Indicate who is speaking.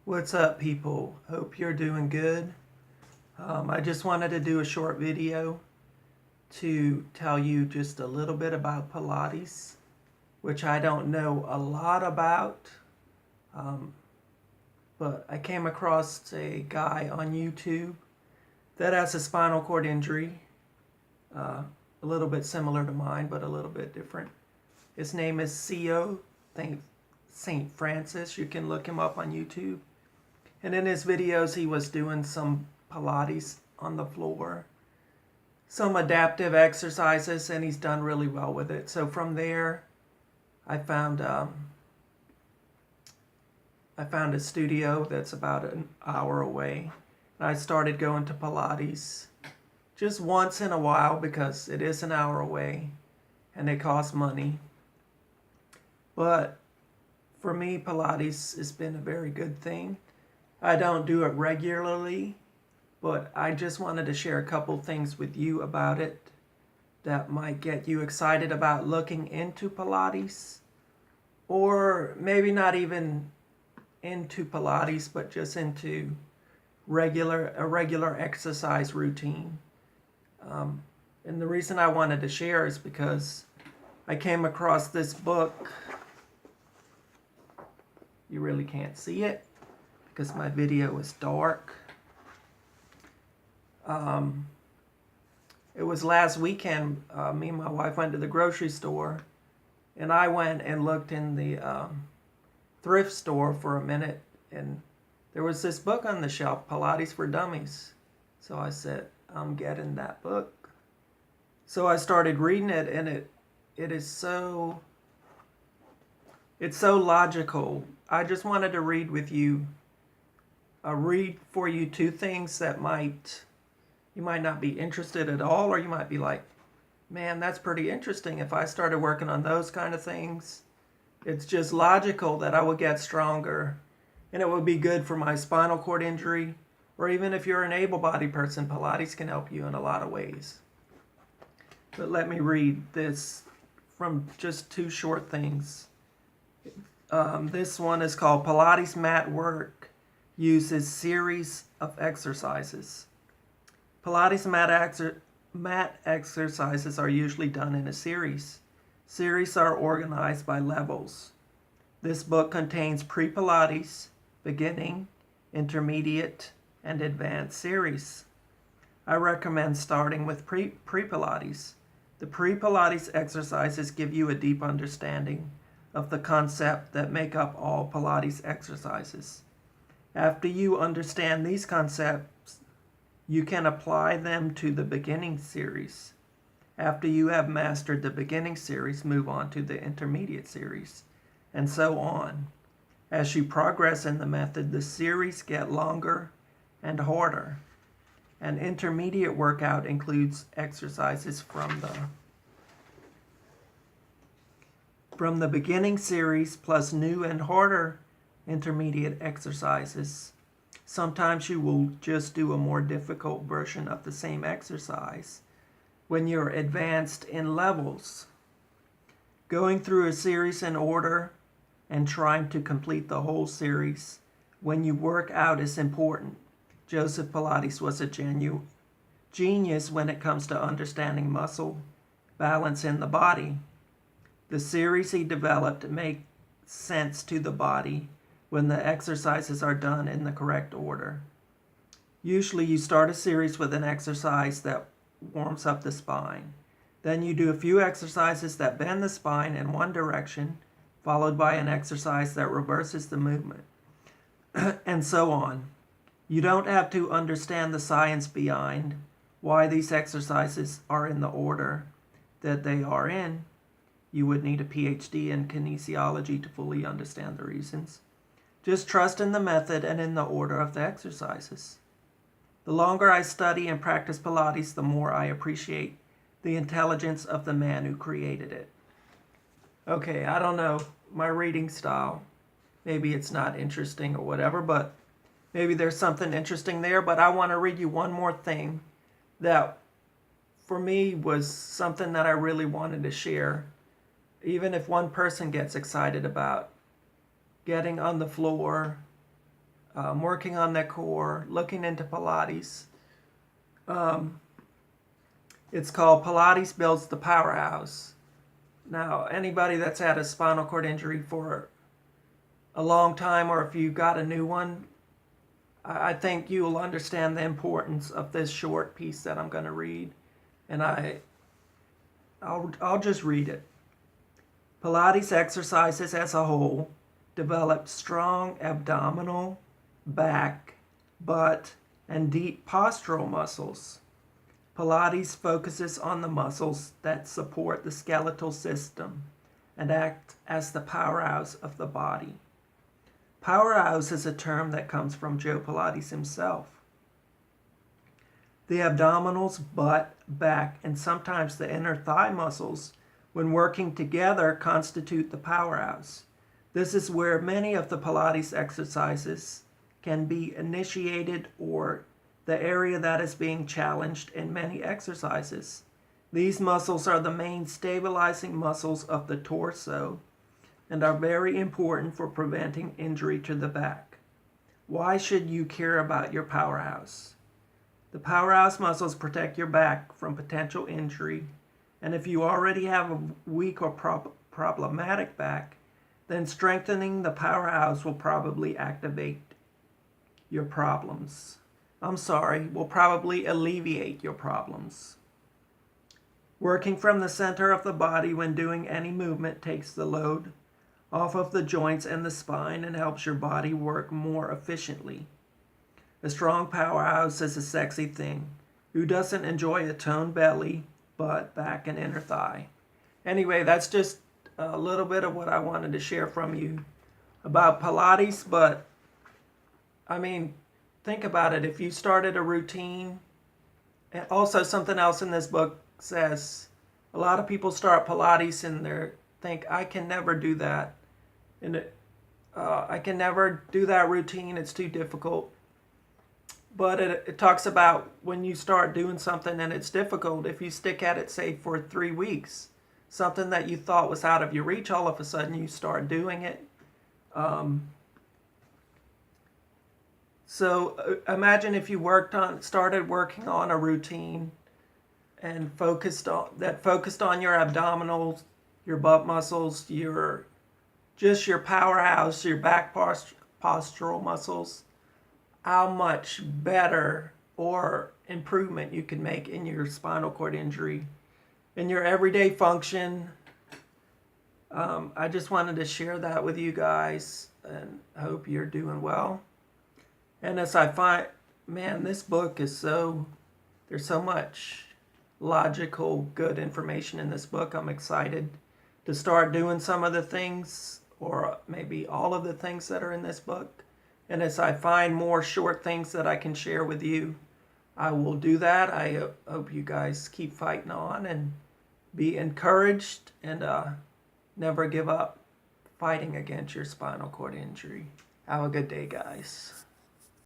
Speaker 1: What's up, people? Hope you're doing good. I just wanted to do a short video to tell you just a little bit about Pilates, which I don't know a lot about, but I came across a guy on YouTube that has a spinal cord injury, a little bit similar to mine, but a little bit different. His name is CEO St. Francis. You can look him up on YouTube. And in his videos, he was doing some Pilates on the floor, some adaptive exercises, and he's done really well with it. So from there, I found a studio that's about an hour away. And I started going to Pilates just once in a while because it is an hour away and it costs money. But for me, Pilates has been a very good thing. I don't do it regularly, but I just wanted to share a couple things with you about it that might get you excited about looking into Pilates, or maybe not even into Pilates, but just into a regular exercise routine. And the reason I wanted to share is because I came across this book. You really can't see it because my video is dark. It was last weekend, me and my wife went to the grocery store, and I went and looked in the thrift store for a minute, and there was this book on the shelf, Pilates for Dummies. So I said, I'm getting that book. So I started reading it, and it's so logical. I just wanted to read for you two things that you might not be interested at all, or you might be like, man, that's pretty interesting. If I started working on those kind of things, it's just logical that I would get stronger, and it would be good for my spinal cord injury, or even if you're an able-bodied person, Pilates can help you in a lot of ways. But let me read this from just two short things. This one is called Pilates Mat Work Uses Series of Exercises. Pilates mat exercises are usually done in a series. Series are organized by levels. This book contains pre-Pilates, beginning, intermediate, and advanced series. I recommend starting with pre-Pilates. The pre-Pilates exercises give you a deep understanding of the concept that make up all Pilates exercises. After you understand these concepts, you can apply them to the beginning series. After you have mastered the beginning series, move on to the intermediate series, and so on. As you progress in the method, the series get longer and harder. An intermediate workout includes exercises from the beginning series plus new and harder intermediate exercises. Sometimes you will just do a more difficult version of the same exercise when you're advanced in levels. Going through a series in order and trying to complete the whole series when you work out is important. Joseph Pilates was a genius when it comes to understanding muscle balance in the body. The series he developed makes sense to the body when the exercises are done in the correct order. Usually you start a series with an exercise that warms up the spine. Then you do a few exercises that bend the spine in one direction, followed by an exercise that reverses the movement, and so on. You don't have to understand the science behind why these exercises are in the order that they are in. You would need a PhD in kinesiology to fully understand the reasons. Just trust in the method and in the order of the exercises. The longer I study and practice Pilates, the more I appreciate the intelligence of the man who created it. Okay, I don't know, my reading style, maybe it's not interesting or whatever, but maybe there's something interesting there. But I want to read you one more thing that for me was something that I really wanted to share. Even if one person gets excited about getting on the floor, working on their core, looking into Pilates. It's called Pilates Builds the Powerhouse. Now, anybody that's had a spinal cord injury for a long time, or if you got a new one, I think you will understand the importance of this short piece that I'm going to read. And I'll just read it. Pilates exercises as a whole develop strong abdominal, back, butt, and deep postural muscles. Pilates focuses on the muscles that support the skeletal system and act as the powerhouse of the body. Powerhouse is a term that comes from Joe Pilates himself. The abdominals, butt, back, and sometimes the inner thigh muscles, when working together, constitute the powerhouse. This is where many of the Pilates exercises can be initiated, or the area that is being challenged in many exercises. These muscles are the main stabilizing muscles of the torso and are very important for preventing injury to the back. Why should you care about your powerhouse? The powerhouse muscles protect your back from potential injury, and if you already have a weak or problematic back, then strengthening the powerhouse will probably will probably alleviate your problems. Working from the center of the body when doing any movement takes the load off of the joints and the spine and helps your body work more efficiently. A strong powerhouse is a sexy thing. Who doesn't enjoy a toned belly, butt, back, and inner thigh? Anyway, that's just a little bit of what I wanted to share from you about Pilates, but I mean, think about it. If you started a routine, and also something else in this book says, a lot of people start Pilates and they think, I can never do that. And I can never do that routine. It's too difficult. But it talks about when you start doing something and it's difficult, if you stick at it, say, for 3 weeks, something that you thought was out of your reach, all of a sudden you start doing it. So imagine if you started working on a routine and focused on your abdominals, your butt muscles, your powerhouse, your back postural muscles, how much better or improvement you can make in your spinal cord injury, in your everyday function. I just wanted to share that with you guys, and I hope you're doing well. And as I find, man, this book is there's so much logical, good information in this book. I'm excited to start doing some of the things, or maybe all of the things that are in this book. And as I find more short things that I can share with you, I will do that. I hope you guys keep fighting on and be encouraged, and never give up fighting against your spinal cord injury. Have a good day, guys.